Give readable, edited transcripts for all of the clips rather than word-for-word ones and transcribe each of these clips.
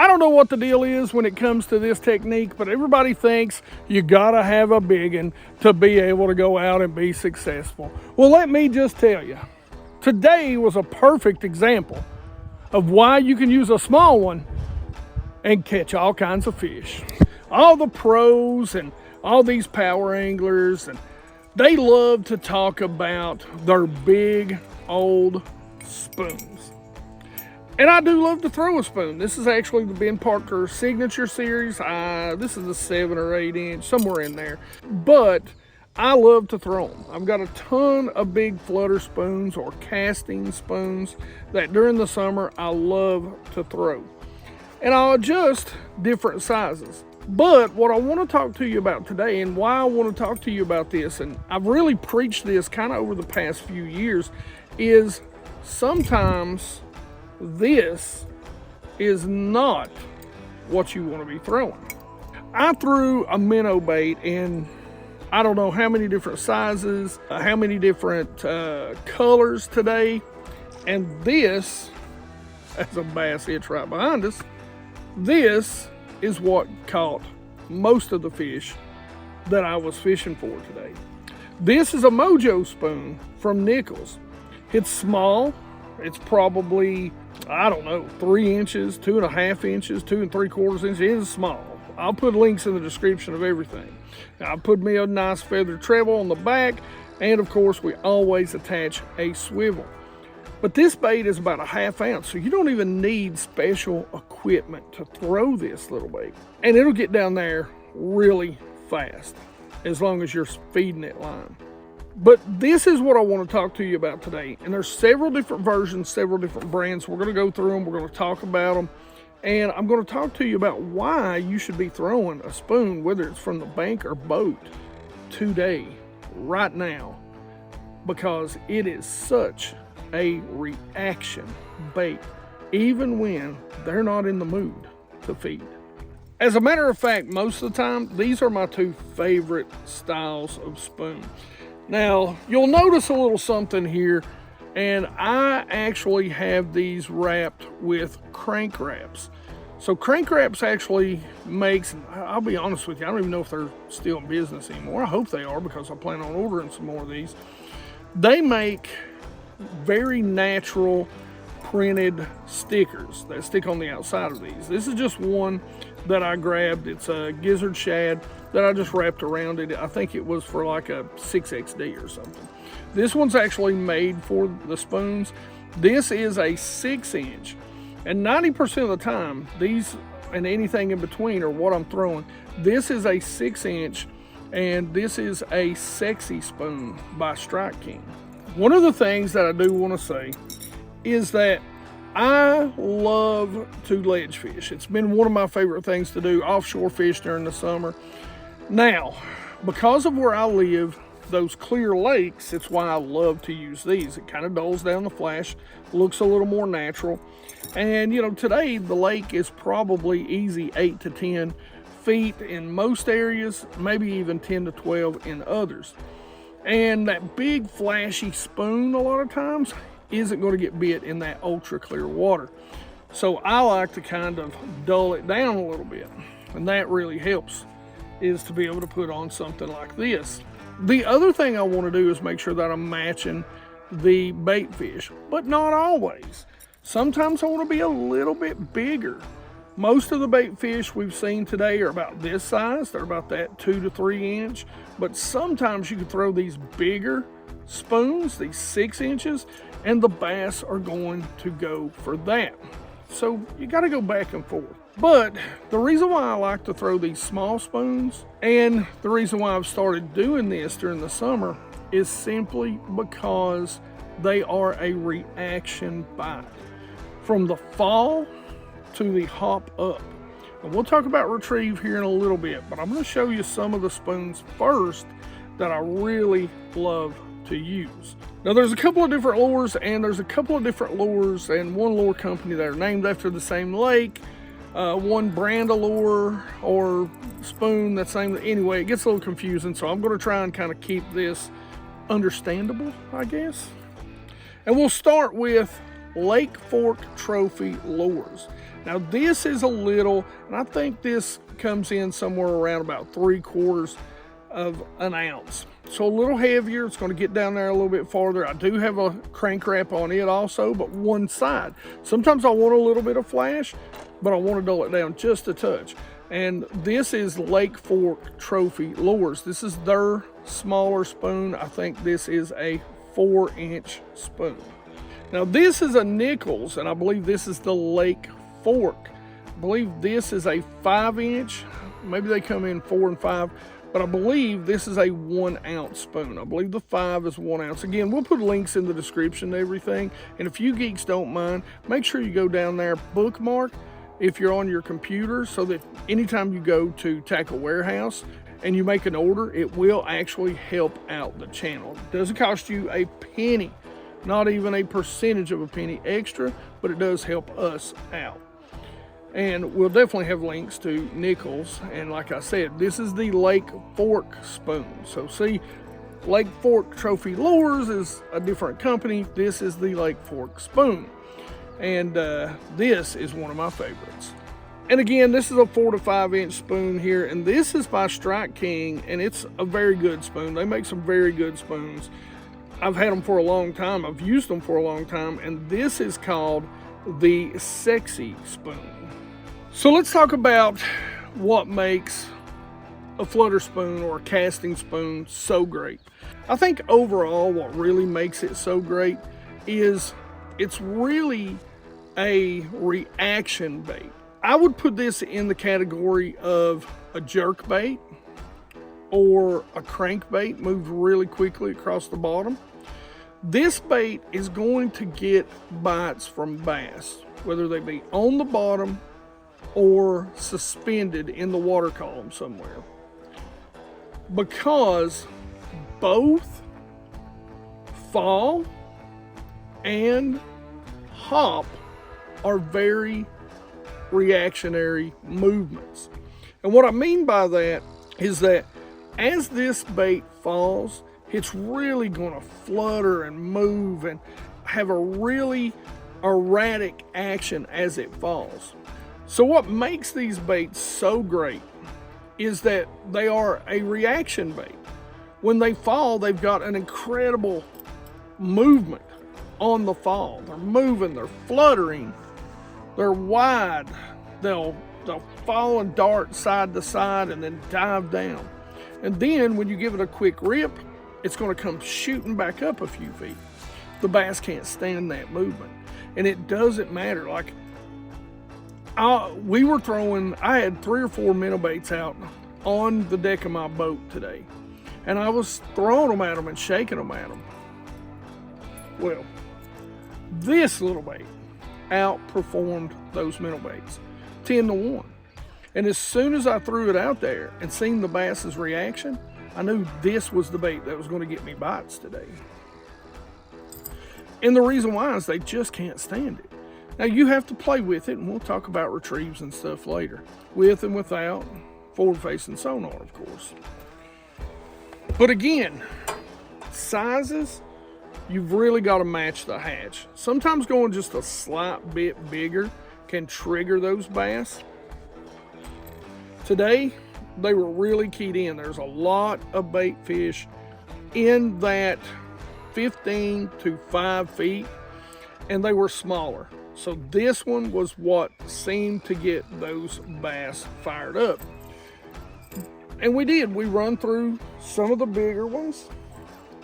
I don't know what the deal is when it comes to this technique, but everybody thinks you gotta have a big one to be able to go out and be successful. Well, let me just tell you, today was a perfect example of why you can use a small one and catch all kinds of fish. All the pros and all these power anglers, and they love to talk about their big old spoons. And I do love to throw a spoon. This is actually the Ben Parker Signature Series. This is a 7 or 8 inch, somewhere in there. But I love to throw them. I've got a ton of big Flutter spoons or casting spoons that during the summer I love to throw. And I'll adjust different sizes. But what I want to talk to you about today, and why I want to talk to you about this, and I've really preached this kind of over the past few years, is sometimes this is not what you want to be throwing. I threw a minnow bait in I don't know how many different sizes, how many different colors today, and this, that's a bass itch right behind us, this is what caught most of the fish that I was fishing for today. This is a Mojo spoon from Nichols. It's small. It's probably, I don't know, 3 inches, 2.5 inches, 2 3/4 inches. It is small. I'll put links in the description of everything. Now, I put me a nice feather treble on the back, and of course we always attach a swivel. But this bait is about 1/2 ounce, so you don't even need special equipment to throw this little bait. And it'll get down there really fast, as long as you're feeding it line. But this is what I want to talk to you about today. And there's several different versions, several different brands. We're going to go through them. We're going to talk about them. And I'm going to talk to you about why you should be throwing a spoon, whether it's from the bank or boat, today, right now. Because it is such a reaction bait, even when they're not in the mood to feed. As a matter of fact, most of the time, these are my 2 favorite styles of spoon. Now, you'll notice a little something here, and I actually have these wrapped with crank wraps. So crank wraps actually makes, I'll be honest with you, I don't even know if they're still in business anymore. I hope they are, because I plan on ordering some more of these. They make very natural printed stickers that stick on the outside of these. This is just one that I grabbed. It's a gizzard shad that I just wrapped around it. I think it was for like a 6XD or something. This one's actually made for the spoons. This is a 6 inch, and 90% of the time, these and anything in between are what I'm throwing. This is a 6 inch, and this is a Sexy Spoon by Strike King. One of the things that I do want to say is that I love to ledge fish. It's been one of my favorite things to do, offshore fish during the summer. Now, because of where I live, those clear lakes, it's why I love to use these. It kind of dulls down the flash, looks a little more natural. And you know, today the lake is probably easy 8 to 10 feet in most areas, maybe even 10 to 12 in others. And that big flashy spoon a lot of times isn't going to get bit in that ultra clear water. So I like to kind of dull it down a little bit, and that really helps, is to be able to put on something like this. The other thing I want to do is make sure that I'm matching the bait fish, but not always. Sometimes I want to be a little bit bigger. Most of the bait fish we've seen today are about this size. They're about that 2 to 3 inch, but sometimes you can throw these bigger spoons, these 6 inches, and the bass are going to go for that. So you got to go back and forth. But the reason why I like to throw these small spoons, and the reason why I've started doing this during the summer, is simply because they are a reaction bite. From the fall to the hop up. And we'll talk about retrieve here in a little bit, but I'm going to show you some of the spoons first that I really love to use. Now there's a couple of different lures, and there's a couple of different lures and one lure company that are named after the same lake. One brand of lure or spoon that's named, anyway, it gets a little confusing, so I'm going to try and kind of keep this understandable, I guess. And we'll start with Lake Fork Trophy lures. Now this is a little, and I think this comes in somewhere around about 3/4 of an ounce. So a little heavier, it's going to get down there a little bit farther. I do have a crank wrap on it also, but one side. Sometimes I want a little bit of flash, but I want to dull it down just a touch. And this is Lake Fork Trophy lures. This is their smaller spoon. I think this is a 4-inch spoon. Now this is a Nichols, and I believe this is the Lake Fork. I believe this is a 5-inch. Maybe they come in 4 and 5, but I believe this is a 1-ounce spoon. I believe the 5 is 1 ounce. Again, we'll put links in the description to everything. And if you geeks don't mind, make sure you go down there, bookmark if you're on your computer, so that anytime you go to Tackle Warehouse and you make an order, it will actually help out the channel. It doesn't cost you a penny, not even a percentage of a penny extra, but it does help us out. And we'll definitely have links to Nichols. And like I said, this is the Lake Fork spoon. So see, Lake Fork Trophy Lures is a different company. This is the Lake Fork spoon. And this is one of my favorites. And again, this is a 4 to 5-inch spoon here. And this is by Strike King, and it's a very good spoon. They make some very good spoons. I've had them for a long time. I've used them for a long time. And this is called the Sexy Spoon. So let's talk about what makes a flutter spoon or a casting spoon so great. I think overall what really makes it so great is it's really a reaction bait. I would put this in the category of a jerk bait or a crankbait, moved really quickly across the bottom. This bait is going to get bites from bass, whether they be on the bottom or suspended in the water column somewhere, because both fall and hop are very reactionary movements. And what I mean by that is that as this bait falls, it's really going to flutter and move and have a really erratic action as it falls. So what makes these baits so great is that they are a reaction bait. When they fall, they've got an incredible movement on the fall. They're moving, they're fluttering, they're wide. They'll fall and dart side to side and then dive down. And then when you give it a quick rip, it's going to come shooting back up a few feet. The bass can't stand that movement. And it doesn't matter. Like, I had 3 or 4 minnow baits out on the deck of my boat today. And I was throwing them at them and shaking them at them. Well, this little bait outperformed those minnow baits 10 to 1. And as soon as I threw it out there and seen the bass's reaction, I knew this was the bait that was going to get me bites today. And the reason why is they just can't stand it. Now you have to play with it, and we'll talk about retrieves and stuff later. With and without forward-facing sonar, of course. But again, sizes, you've really got to match the hatch. Sometimes going just a slight bit bigger can trigger those bass. Today, they were really keyed in. There's a lot of bait fish in that 15 to 5 feet, and they were smaller. So this one was what seemed to get those bass fired up. And we did. We run through some of the bigger ones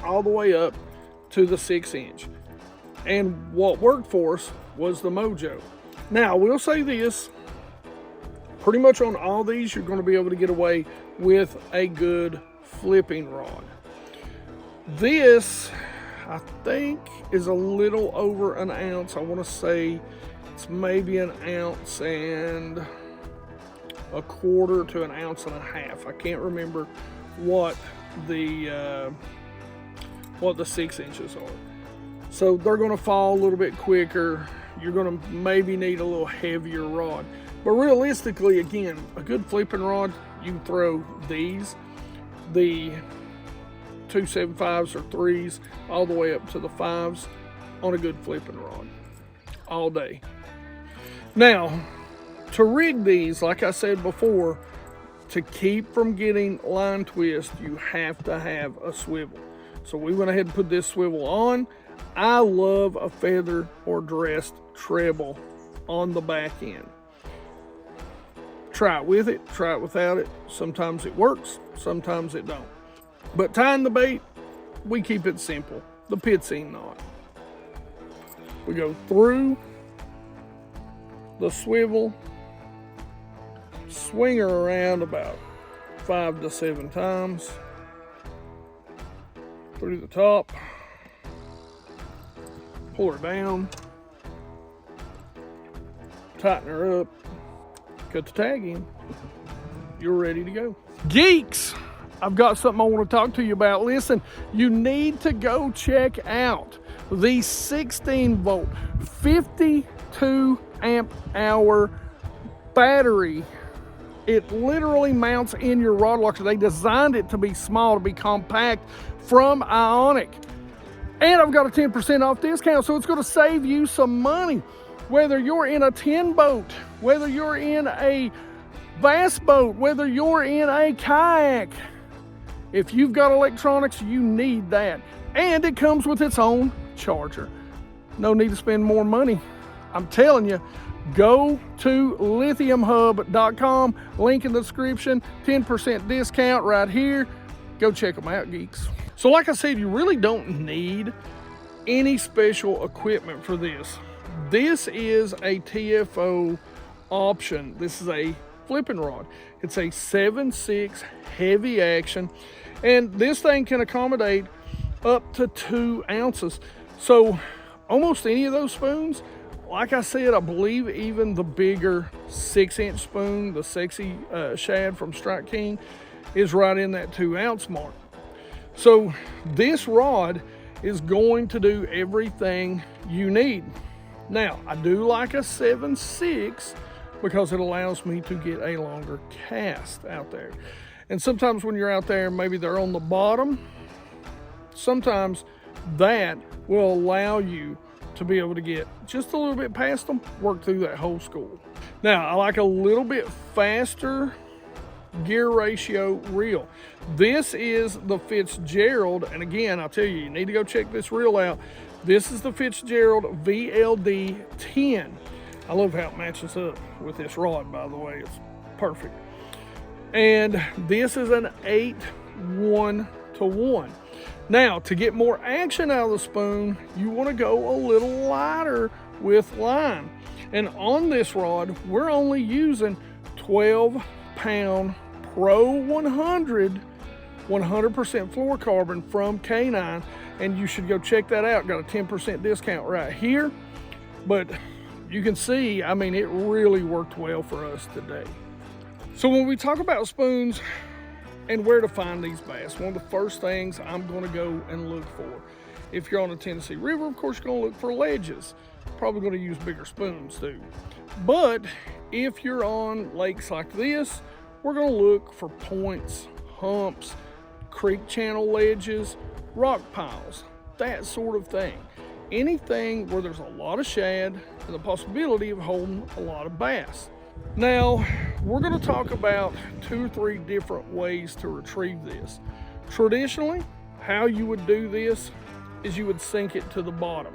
all the way up to the 6-inch. And what worked for us was the Mojo. Now, we'll say this. Pretty much on all these, you're going to be able to get away with a good flipping rod. This, I think, is a little over an ounce. I want to say it's maybe 1 ounce and a quarter to 1.5 ounces. I can't remember what the 6 inches are. So they're going to fall a little bit quicker. You're going to maybe need a little heavier rod. But realistically, again, a good flipping rod, you can throw these, the 275s or 3s, all the way up to the 5s on a good flipping rod. all day. Now, to rig these, like I said before, to keep from getting line twist, you have to have a swivel. So we went ahead and put this swivel on. I love a feather or dressed treble on the back end. Try it with it, try it without it. Sometimes it works, sometimes it don't. But tying the bait, we keep it simple. The pitching knot. We go through the swivel, swing her around about 5 to 7 times, through the top, pull her down, tighten her up, cut the tag in, you're ready to go. Geeks, I've got something I want to talk to you about. Listen, you need to go check out the 16 volt, 52 amp hour battery. It literally mounts in your rod locker. They designed it to be small, to be compact, from Ionic. And I've got a 10% off discount, so it's going to save you some money. Whether you're in a 10 boat, whether you're in a bass boat, whether you're in a kayak, if you've got electronics, you need that. And it comes with its own charger. No need to spend more money. I'm telling you, go to lithiumhub.com, link in the description, 10% discount right here. Go check them out, geeks. So like I said, you really don't need any special equipment for this. This is a TFO option. This is a flipping rod. It's a 7/6 heavy action, and this thing can accommodate up to 2 ounces. So almost any of those spoons, like I said, I believe even the bigger 6-inch spoon, the Sexy Shad from Strike King, is right in that 2 ounce mark. So this rod is going to do everything you need. Now, I do like a 7/6 because it allows me to get a longer cast out there. And sometimes when you're out there, maybe they're on the bottom, sometimes that will allow you to be able to get just a little bit past them, work through that whole school. Now, I like a little bit faster gear ratio reel. This is the Fitzgerald, and again, I'll tell you, you need to go check this reel out. This is the Fitzgerald VLD 10. I love how it matches up with this rod, by the way. It's perfect. And this is an 8-1-to-1. Now, to get more action out of the spoon, you want to go a little lighter with line. And on this rod, we're only using 12-pound Pro 100 100% fluorocarbon from K9, and you should go check that out. Got a 10% discount right here. But you can see, I mean, it really worked well for us today. So when we talk about spoons and where to find these bass, one of the first things I'm going to go and look for, if you're on the Tennessee River, of course, you're going to look for ledges. Probably going to use bigger spoons too. But if you're on lakes like this, we're going to look for points, humps, creek channel ledges, rock piles, that sort of thing. Anything where there's a lot of shad and the possibility of holding a lot of bass. Now, we're going to talk about 2 or 3 different ways to retrieve this. Traditionally, how you would do this is you would sink it to the bottom.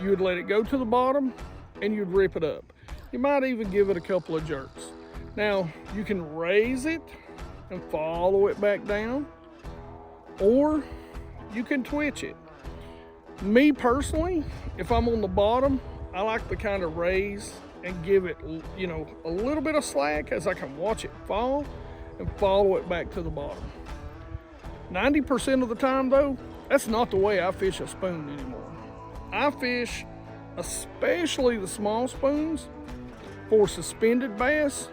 You would let it go to the bottom and you'd rip it up. You might even give it a couple of jerks. Now, you can raise it and follow it back down, or you can twitch it. Me personally, if I'm on the bottom, I like to kind of raise and give it, you know, a little bit of slack as I can watch it fall and follow it back to the bottom. 90% of the time though, that's not the way I fish a spoon anymore. I fish, especially the small spoons, for suspended bass,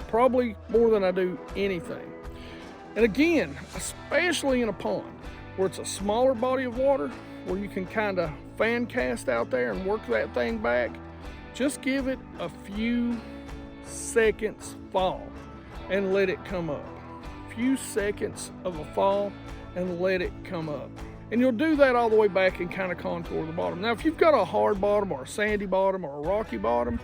probably more than I do anything. And again, especially in a pond where it's a smaller body of water, where you can kind of fan cast out there and work that thing back, just give it a few seconds fall and let it come up. A few seconds of a fall and let it come up. And you'll do that all the way back and kind of contour the bottom. Now, if you've got a hard bottom or a sandy bottom or a rocky bottom,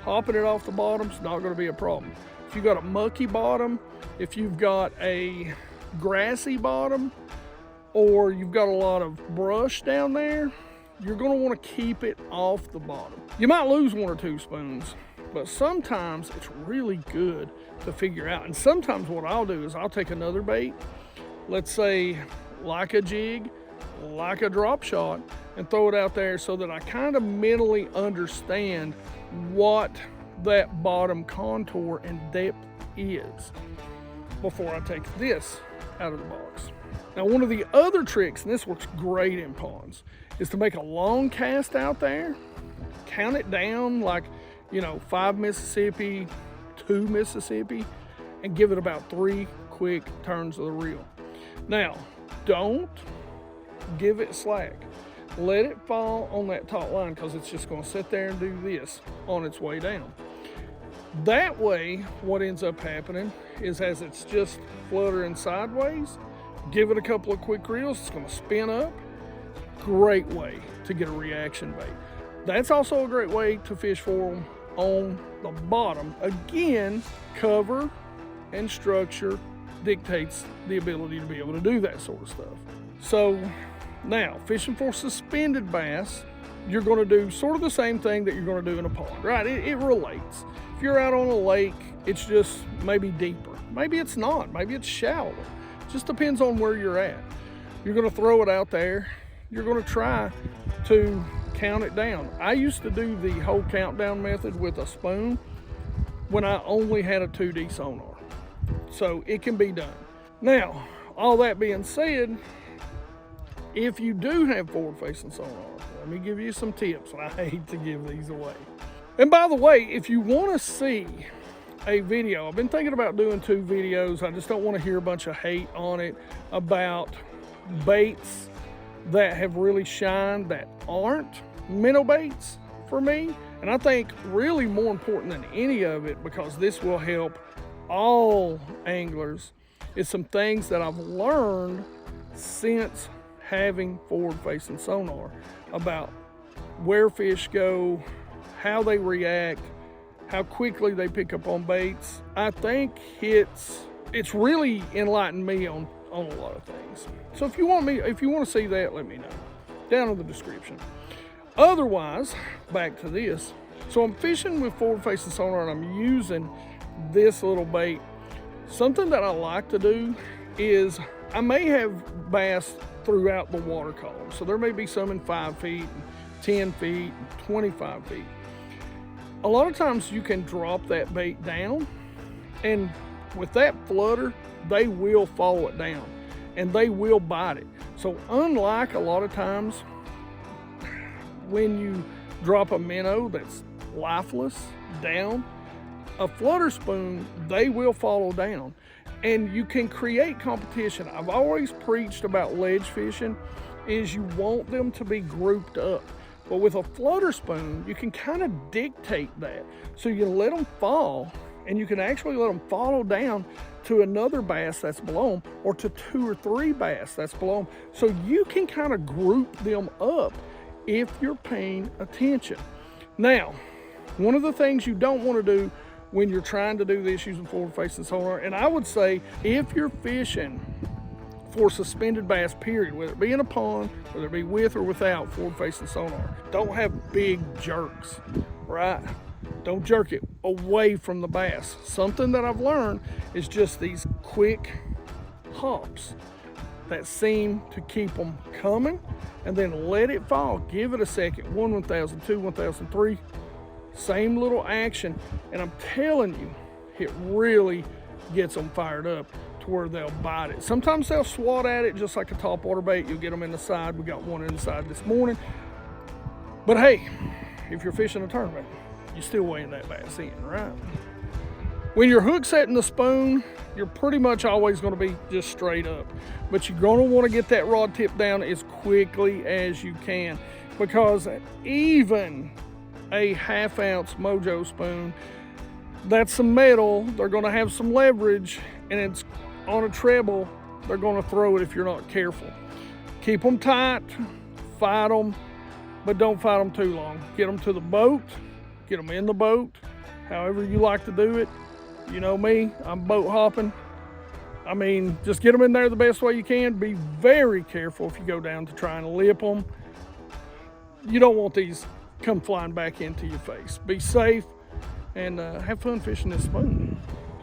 hopping it off the bottom is not going to be a problem. If you've got a mucky bottom, if you've got a grassy bottom, or you've got a lot of brush down there, you're going to want to keep it off the bottom. You might lose 1 or 2 spoons, but sometimes it's really good to figure out. And sometimes what I'll do is I'll take another bait, let's say like a jig, like a drop shot, and throw it out there so that I kind of mentally understand what that bottom contour and depth is before I take this out of the box. Now, one of the other tricks, and this works great in ponds, is to make a long cast out there, count it down like, 5 Mississippi, 2 Mississippi, and give it about 3 quick turns of the reel. Now, don't give it slack. Let it fall on that top line, because it's just going to sit there and do this on its way down. That way, what ends up happening is, as it's just fluttering sideways, give it a couple of quick reels, it's going to spin up. Great way to get a reaction bait. That's also a great way to fish for them on the bottom. Again, cover and structure dictates the ability to be able to do that sort of stuff. So now, fishing for suspended bass, you're going to do sort of the same thing that you're going to do in a pond, right? It relates. If you're out on a lake, it's just maybe deeper. Maybe it's not. Maybe it's shallower. It just depends on where you're at. You're going to throw it out there. You're going to try to count it down. I used to do the whole countdown method with a spoon when I only had a 2D sonar. So it can be done. Now, all that being said, if you do have forward-facing sonar, let me give you some tips, and I hate to give these away. And by the way, if you want to see a video, I've been thinking about doing 2 videos. I just don't want to hear a bunch of hate on it about baits that have really shined that aren't minnow baits for me. And I think really more important than any of it, because this will help all anglers, is some things that I've learned since having forward-facing sonar about where fish go, how they react, how quickly they pick up on baits. I think it's really enlightened me on a lot of things. So if you want to see that, let me know down in the description. Otherwise, back to this. So I'm fishing with forward-facing sonar, and I'm using this little bait. Something that I like to do is I may have bass throughout the water column. So there may be some in 5 feet, 10 feet, 25 feet. A lot of times you can drop that bait down, and with that flutter, they will follow it down and they will bite it. So unlike a lot of times when you drop a minnow that's lifeless down, a flutter spoon, they will follow down. And you can create competition. I've always preached about ledge fishing is you want them to be grouped up. But with a flutter spoon, you can kind of dictate that. So you let them fall, and you can actually let them follow down to another bass that's below them, or to 2 or 3 bass that's below them. So you can kind of group them up if you're paying attention. Now, one of the things you don't want to do when you're trying to do this using forward-facing sonar, and I would say if you're fishing for suspended bass, period, whether it be in a pond, whether it be with or without forward-facing sonar, don't have big jerks, right? Don't jerk it away from the bass. Something that I've learned is just these quick hops that seem to keep them coming, and then let it fall. Give it a second. 1 1,000, 2 1,000, 3. Same little action, and I'm telling you, it really gets them fired up to where they'll bite it. Sometimes they'll swat at it just like a topwater bait. You'll get them in the side. We got one in the side this morning. But hey, if you're fishing a tournament, you're still weighing that bass in, right? When you're hook setting the spoon, you're pretty much always going to be just straight up. But you're going to want to get that rod tip down as quickly as you can, because even a 1/2 ounce Mojo spoon, that's some metal, they're going to have some leverage, and it's on a treble, they're going to throw it if you're not careful. Keep them tight, fight them, but don't fight them too long. Get them to the boat, get them in the boat, however you like to do it. You know me, I'm boat hopping. I mean, just get them in there the best way you can. Be very careful if you go down to try and lip them. You don't want these come flying back into your face. Be safe and have fun fishing this spoon.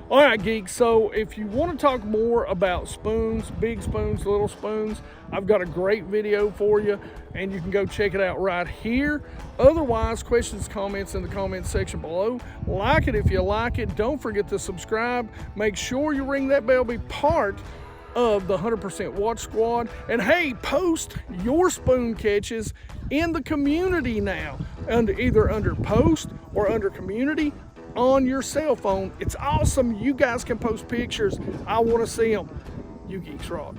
All right, geeks, so if you want to talk more about spoons, big spoons, little spoons, I've got a great video for you, and you can go check it out right here. Otherwise, questions, comments in the comments section below. Like it if you like it. Don't forget to subscribe. Make sure you ring that bell. Be part of the 100% Watch Squad. And hey, post your spoon catches in the community now, either under post or under community on your cell phone. It's awesome. You guys can post pictures. I want to see them. You geeks rock.